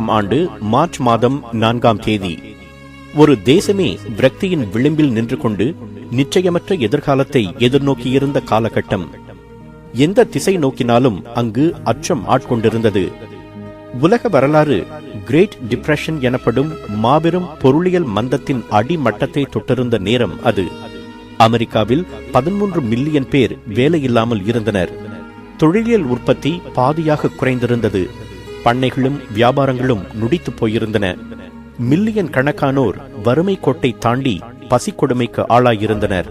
ஆண்டு மார்ச் மாதம் 4ஆம் தேதி ஒரு தேசமே விரக்தியின் விளிம்பில் நின்று கொண்டு நிச்சயமற்ற எதிர்காலத்தை எதிர்நோக்கியிருந்த காலகட்டம். எந்த திசை நோக்கினாலும் அங்கு அச்சம் ஆட்கொண்டிருந்தது. உலக வரலாறு கிரேட் டிப்ரெஷன் எனப்படும் மாபெரும் பொருளியல் மந்தத்தின் அடிமட்டத்தை தொட்டிருந்த நேரம் அது. அமெரிக்காவில் 13 மில்லியன் பேர் வேலையில்லாமல் இருந்தனர். தொழிலியல் உற்பத்தி பாதியாக குறைந்திருந்தது. பண்ணைகளும் வியாபாரங்களும் நுடித்து போயிருந்தன. மில்லியன் கணக்கானோர் வறுமை கோட்டை தாண்டி பசிக்கொடுமைக்கு ஆளாயிருந்தனர்.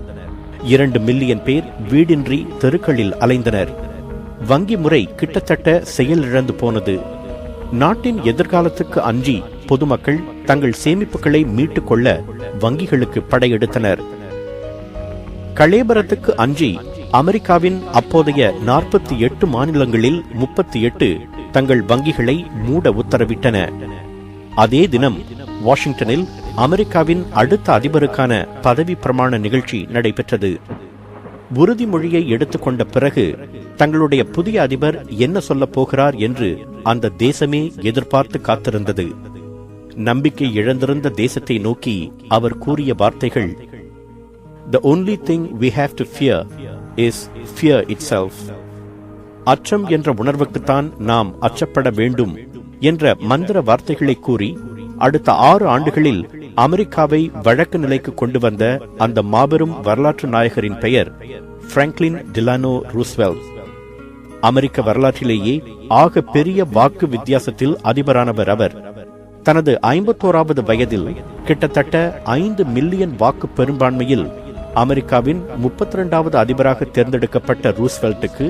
2 மில்லியன் பேர் வீடின்றி தெருக்களில் அலைந்தனர். வங்கி முறை கிட்டத்தட்ட செயலிழந்து போனது. நாட்டின் எதிர்காலத்துக்கு அஞ்சி பொதுமக்கள் தங்கள் சேமிப்புகளை மீட்டுக் கொள்ள வங்கிகளுக்கு படையெடுத்தனர். கலேபரத்துக்கு அஞ்சி அமெரிக்காவின் அப்போதைய 48 மாநிலங்களில் 38 தங்கள் வங்கிகளை மூட உத்தரவிட்டன. அதே தினம் வாஷிங்டனில் அமெரிக்காவின் அடுத்த அதிபருக்கான பதவி பிரமாண நிகழ்ச்சி நடைபெற்றது. உறுதிமொழியை எடுத்துக்கொண்ட பிறகு தங்களுடைய புதிய அதிபர் என்ன சொல்லப் போகிறார் என்று அந்த தேசமே எதிர்பார்த்து காத்திருந்தது. நம்பிக்கை இழந்திருந்த தேசத்தை நோக்கி அவர் கூறிய வார்த்தைகள், "The only thing we have to fear is fear itself." அச்சம் என்ற உணர்வுக்குத்தான் நாம் அச்சப்பட வேண்டும் என்ற மந்திர வார்த்தைகளை கூறி அடுத்த 6 ஆண்டுகளில் அமெரிக்காவை வழக்கு நிலைக்கு கொண்டு வந்த அந்த மாபெரும் வரலாற்று நாயகரின் பெயர் பிராங்க்லின் டிலானோ ரூஸ்வெல்ட். அமெரிக்க வரலாற்றிலேயே ஆக பெரிய வாக்கு வித்தியாசத்தில் அதிபரானவர் அவர். தனது 51வது வயதில் கிட்டத்தட்ட 5 மில்லியன் வாக்கு பெரும்பான்மையில் அமெரிக்காவின் 32வது அதிபராக தேர்ந்தெடுக்கப்பட்ட ரூஸ்வெல்ட்டுக்கு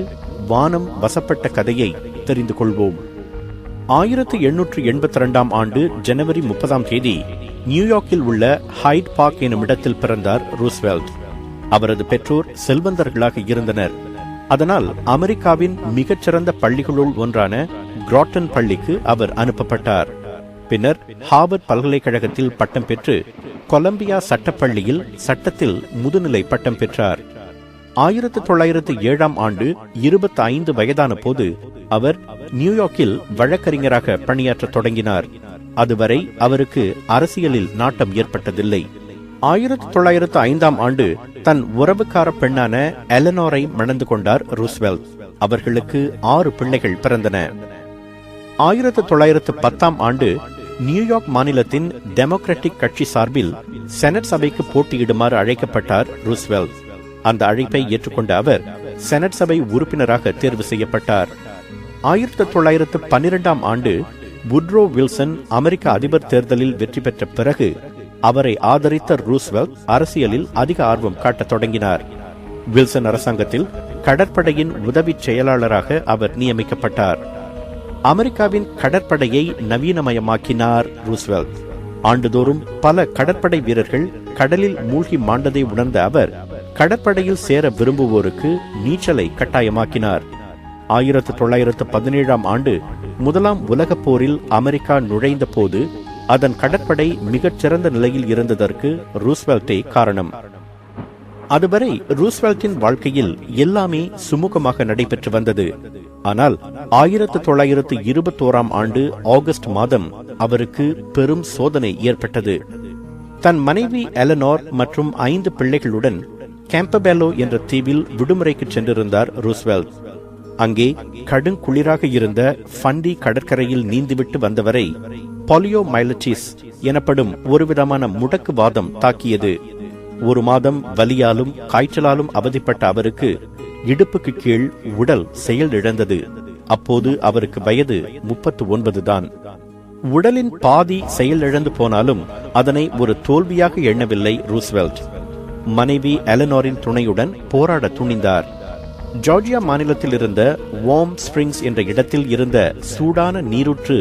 வானம் வசப்பட்ட கதையை தெரிந்து கொள்வோம். 1882ஆம் ஆண்டு ஜனவரி 30ஆம் தேதி நியூயார்க்கில் உள்ள ஹைட் பார்க் எனும் இடத்தில் பிறந்தார் ரூஸ்வெல்ட். அவரது பெற்றோர் செல்வந்தர்களாக இருந்தனர். அதனால் அமெரிக்காவின் மிகச்சிறந்த பள்ளிகளுள் ஒன்றான கிராட்டன் பள்ளிக்கு அவர் அனுப்பப்பட்டார். பின்னர் ஹார்வர்ட் பல்கலைக்கழகத்தில் பட்டம் பெற்று கொலம்பியா சட்டப்பள்ளியில் சட்டத்தில் முதுநிலை பட்டம் பெற்றார். 1907ஆம் ஆண்டு 25 வயதான போது அவர் நியூயார்க்கில் வழக்கறிஞராக பணியாற்ற தொடங்கினார். அதுவரை அவருக்கு அரசியலில் நாட்டம் ஏற்பட்டதில்லை. 1905ஆம் ஆண்டு தன் உறவுக்கார பெண்ணான எலனோரை மணந்து கொண்டார் ரூஸ்வெல்ட். அவர்களுக்கு 6 பிள்ளைகள் பிறந்தன. 1910ஆம் ஆண்டு நியூயார்க் மாநிலத்தின் டெமோக்ராட்டிக் கட்சி சார்பில் செனட் சபைக்கு போட்டியிடுமாறு அழைக்கப்பட்டார் ரூஸ்வெல்ட். அந்த அழைப்பை ஏற்றுக்கொண்ட அவர் செனட் சபை உறுப்பினராக தேர்வு செய்யப்பட்டார். 1912ஆம் ஆண்டு வுட்ரோ வில்சன் அமெரிக்க அதிபர் தேர்தலில் வெற்றி பெற்ற பிறகு அவரை ஆதரித்த ரூஸ்வெல்ட் அரசியலில் அதிக ஆர்வம் காட்டத் தொடங்கினார். வில்சன் அரசாங்கத்தில் கடற்படையின் உதவி செயலாளராக அவர் நியமிக்கப்பட்டார். அமெரிக்காவின் கடற்படையை நவீனமயமாக்கினார் ரூஸ்வெல்ட். ஆண்டுதோறும் பல கடற்படை வீரர்கள் கடலில் மூழ்கி மாண்டதை உணர்ந்த அவர் கடற்படையில் சேர விரும்புவோருக்கு நீச்சலை கட்டாயமாக்கினார். 1917ஆம் ஆண்டு முதலாம் உலகப் போரில் அமெரிக்கா நுழைந்த போது அதன் கடற்படை மிகச்சிறந்த நிலையில் இருந்ததற்கு ரூஸ்வெல்ட்டே காரணம். அதுவரை ரூஸ்வெல்ட்டின் வாழ்க்கையில் எல்லாமே சுமூகமாக நடைபெற்று வந்தது. ஆனால் 1921ஆம் ஆண்டு ஆகஸ்ட் மாதம் அவருக்கு பெரும் சோதனை ஏற்பட்டது. தன் மனைவி எலனோர் மற்றும் 5 பிள்ளைகளுடன் கேம்பபெல்லோ என்ற தீவில் விடுமுறைக்கு சென்றிருந்தார் ரூஸ்வெல்ட். அங்கே கடுங்குளிராக இருந்த ஃபண்டி கடற்கரையில் நீந்திவிட்டு வந்தவரை பாலியோமைலட்டிஸ் எனப்படும் ஒருவிதமான முடக்குவாதம் தாக்கியது. 1 மாதம் வலியாலும் காய்ச்சலாலும் அவதிப்பட்ட அவருக்கு இடுப்புக்கு கீழ் உடல் செயல் இழந்தது. அப்போது அவருக்கு வயது 39 தான். உடலின் பாதி செயல் இழந்து போனாலும் அதனை ஒரு தோல்வியாக எண்ணவில்லை ரூஸ்வெல்ட். மனைவி எலனோரின் துணையுடன் போராட துணிந்தார். ஜார்ஜியா மாநிலத்தில் இருந்த வார்ம் ஸ்பிரிங்ஸ் என்ற இடத்தில் இருந்த சூடான நீரூற்று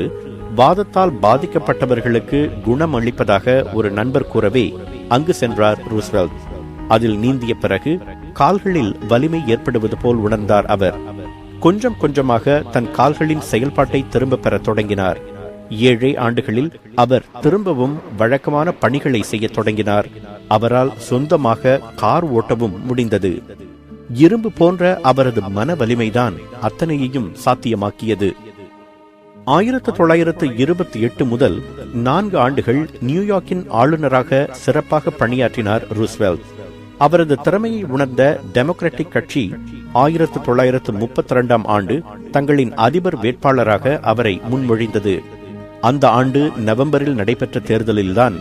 வாதத்தால் பாதிக்கப்பட்டவர்களுக்கு குணமளிப்பதாக ஒரு நண்பர் கூறவே அங்கு சென்றார் ரூஸ்வெல்ட். அதில் நீந்திய பிறகு கால்களில் வலிமை ஏற்படுவது போல் உணர்ந்தார் அவர். கொஞ்சம் கொஞ்சமாக தன் கால்களின் செயல்பாட்டை திரும்ப பெற தொடங்கினார். 7 ஆண்டுகளில் அவர் திரும்பவும் வழக்கமான பணிகளை செய்ய தொடங்கினார். அவரால் சொந்தமாக கார் ஓட்டவும் முடிந்தது. இரும்பு போன்ற அவரது மன வலிமைதான் அத்தனையையும் சாத்தியமாக்கியது. 1928 முதல் 4 ஆண்டுகள் நியூயார்க்கின் ஆளுநராக சிறப்பாக பணியாற்றினார் ரூஸ்வெல்ட். அவரது திறமையை உணர்ந்த டெமோக்ராட்டிக் கட்சி 1932 ஆண்டு தங்களின் அதிபர் வேட்பாளராக அவரை முன்மொழிந்தது. அந்த ஆண்டு நவம்பரில் நடைபெற்ற தேர்தலில்தான்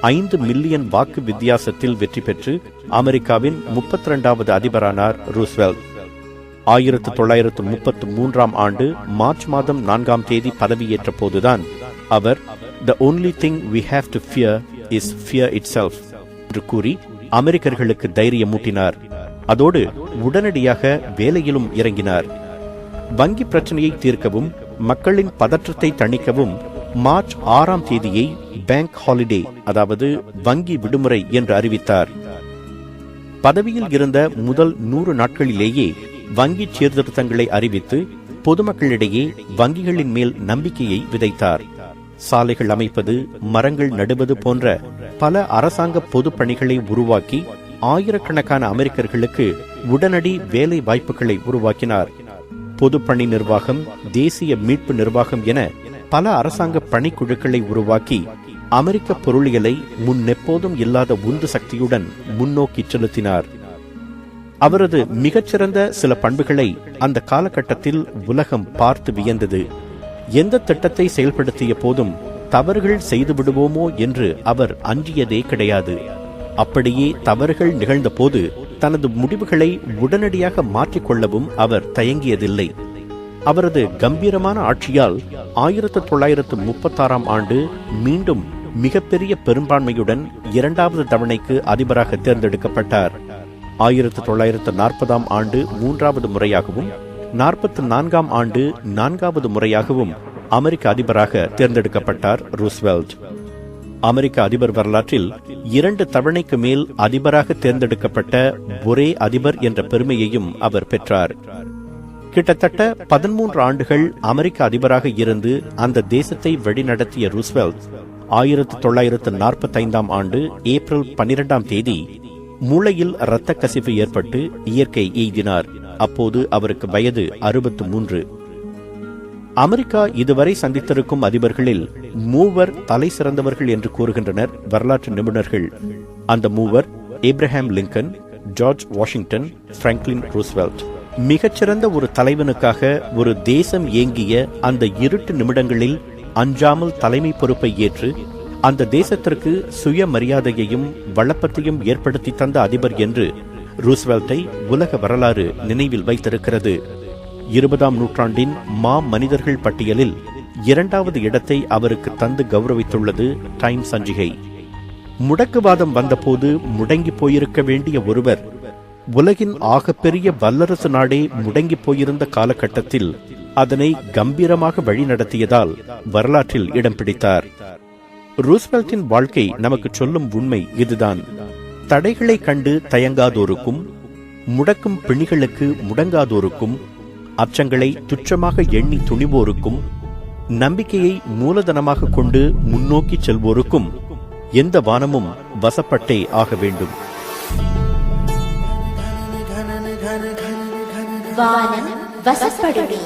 5 மில்லியன் வாக்கு வித்தியாசத்தில் வெற்றி பெற்று அமெரிக்காவின் 32வது அதிபரானார் ரூஸ்வெல்ட். 1933 ஆண்டு மார்ச் மாதம் 4ஆம் தேதி பதவியேற்ற போதுதான் அவர் "The only thing we have to fear is fear itself" என்று கூறி அமெரிக்கர்களுக்கு தைரியமூட்டினார். அதோடு உடனடியாக வேலையிலும் இறங்கினார். வங்கி பிரச்சனையை தீர்க்கவும் மக்களின் பதற்றத்தை தணிக்கவும் மார்ச் 6ஆம் தேதியை பேங்க் ஹாலிடே, அதாவது வங்கி விடுமுறை என்று அறிவித்தார். பதவியில் இருந்த முதல் 100 நாட்களிலேயே வங்கி சீர்திருத்தங்களை அறிவித்து பொதுமக்களிடையே வங்கிகளின் மேல் நம்பிக்கையை விதைத்தார். சாலைகள் அமைப்பது, மரங்கள் நடுவது போன்ற பல அரசாங்க பொது பணிகளை உருவாக்கி ஆயிரக்கணக்கான அமெரிக்கர்களுக்கு உடனடி வேலை வாய்ப்புகளை உருவாக்கினார். பொதுப்பணி நிர்வாகம், தேசிய மீட்பு நிர்வாகம் என பல அரசாங்க பணிக்குழுக்களை உருவாக்கி அமெரிக்க பொருளியலை முன்னெப்போதும் இல்லாத உந்து சக்தியுடன் முன்னோக்கி செலுத்தினார். அவரது மிகச்சிறந்த சில பண்புகளை அந்த காலகட்டத்தில் உலகம் பார்த்து வியந்தது. எந்த திட்டத்தை செயல்படுத்திய போதும் தவறுகள் செய்து விடுவோமோ என்று அவர் அஞ்சியதே கிடையாது. அப்படியே தவறுகள் நிகழ்ந்த போது தனது முடிவுகளை உடனடியாக மாற்றிக்கொள்ளவும் அவர் தயங்கியதில்லை. அவரது கம்பீரமான ஆட்சியால் 1936ஆம் ஆண்டு மீண்டும் மிகப்பெரிய பெரும்பான்மையுடன் 2வது தவணைக்கு அதிபராக தேர்ந்தெடுக்கப்பட்டார். 1940ஆம் ஆண்டு 3வது முறையாகவும் 44ஆம் ஆண்டு 4வது முறையாகவும் அமெரிக்க அதிபராக தேர்ந்தெடுக்கப்பட்டார் ரூஸ்வெல்ட். அமெரிக்க அதிபர் வரலாற்றில் 2 தவணைக்கு மேல் அதிபராக தேர்ந்தெடுக்கப்பட்ட ஒரே அதிபர் என்ற பெருமையையும் அவர் பெற்றார். கிட்டத்தட்ட 13 ஆண்டுகள் அமெரிக்க அதிபராக இருந்து அந்த தேசத்தை வழிநடத்திய ரூஸ்வெல்ட் 1945ஆம் ஆண்டு ஏப்ரல் 12ஆம் தேதி மூளையில் இரத்த கசிவு ஏற்பட்டு இயற்கை எய்தினார். அப்போது அவருக்கு வயது 63. அமெரிக்கா இதுவரை சந்தித்திருக்கும் அதிபர்களில் 3 தலை சிறந்தவர்கள் என்று கூறுகின்றனர் வரலாற்று நிபுணர்கள். அந்த 3 Abraham Lincoln, George Washington, Franklin Roosevelt. மிகச்சிறந்த ஒரு தலைவனுக்காக ஒரு தேசம் ஏங்கிய அந்த இருட்டு நிமிடங்களில் அஞ்சாமல் தலைமை பொறுப்பை ஏற்று அந்த தேசத்திற்கு சுயமரியாதையையும் வளப்பத்தையும் ஏற்படுத்தி தந்த அதிபர் என்று ரூஸ்வெல்ட்டை உலக வரலாறு நினைவில் வைத்திருக்கிறது. 20ஆம் நூற்றாண்டின் மனிதர்கள் பட்டியலில் 2வது இடத்தை அவருக்கு தந்து கௌரவித்துள்ளது டைம் சஞ்சிகை. முடக்குவாதம் வந்தபோது முடங்கி போயிருக்க வேண்டிய ஒருவர் உலகின் ஆகப்பெரிய வல்லரசு நாடே முடங்கி போயிருந்த காலகட்டத்தில் அதனை கம்பீரமாக வழிநடத்தியதால் வரலாற்றில் இடம் பிடித்தார். ரூஸ்வெல்ட்டின் வாழ்க்கை நமக்கு சொல்லும் உண்மை இதுதான். தடைகளை கண்டு தயங்காதோருக்கும், முடக்கும் பிணிகளுக்கு முடங்காதோருக்கும், அச்சங்களை துச்சமாக எண்ணி துணிவோருக்கும், நம்பிக்கையை மூலதனமாக கொண்டு முன்னோக்கி செல்வோருக்கும் எந்த வானமும் வசப்பட்டே ஆக வேண்டும். வானம் வசப்படுமே.